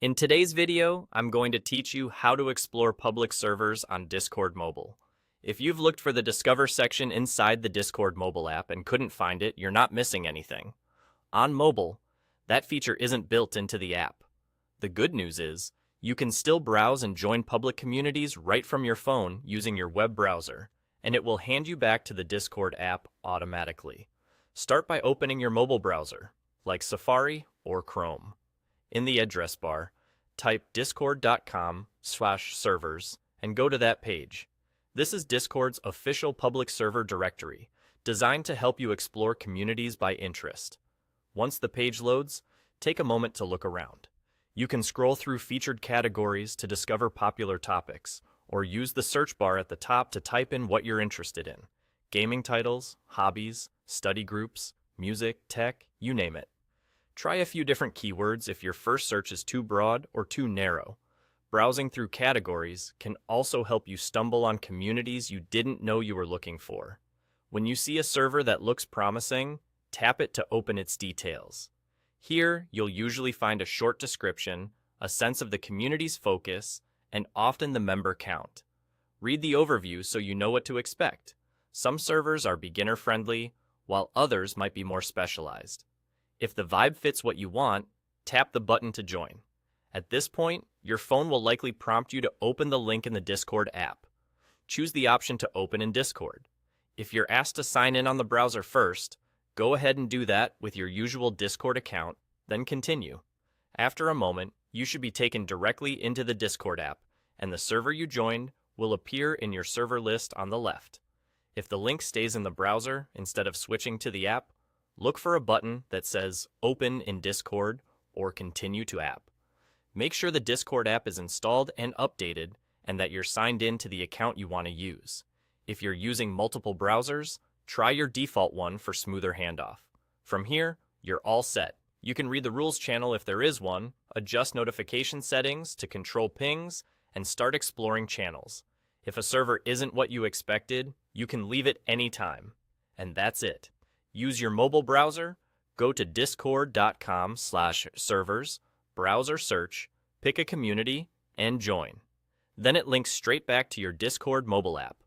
In today's video, I'm going to teach you how to explore public servers on Discord Mobile. If you've looked for the Discover section inside the Discord mobile app and couldn't find it, you're not missing anything. On mobile, that feature isn't built into the app. The good news is, you can still browse and join public communities right from your phone using your web browser, and it will hand you back to the Discord app automatically. Start by opening your mobile browser, like Safari or Chrome. In the address bar, type discord.com/servers and go to that page. This is Discord's official public server directory, designed to help you explore communities by interest. Once the page loads, take a moment to look around. You can scroll through featured categories to discover popular topics, or use the search bar at the top to type in what you're interested in. Gaming titles, hobbies, study groups, music, tech, you name it. Try a few different keywords if your first search is too broad or too narrow. Browsing through categories can also help you stumble on communities you didn't know you were looking for. When you see a server that looks promising, tap it to open its details. Here, you'll usually find a short description, a sense of the community's focus, and often the member count. Read the overview so you know what to expect. Some servers are beginner-friendly, while others might be more specialized. If the vibe fits what you want, tap the button to join. At this point, your phone will likely prompt you to open the link in the Discord app. Choose the option to open in Discord. If you're asked to sign in on the browser first, go ahead and do that with your usual Discord account, then continue. After a moment, you should be taken directly into the Discord app, and the server you joined will appear in your server list on the left. If the link stays in the browser instead of switching to the app, look for a button that says Open in Discord or Continue to App. Make sure the Discord app is installed and updated and that you're signed in to the account you want to use. If you're using multiple browsers, try your default one for smoother handoff. From here, you're all set. You can read the rules channel if there is one, adjust notification settings to control pings, and start exploring channels. If a server isn't what you expected, you can leave it anytime. And that's it. Use your mobile browser, go to discord.com/servers, browser search, pick a community, and join. Then it links straight back to your Discord mobile app.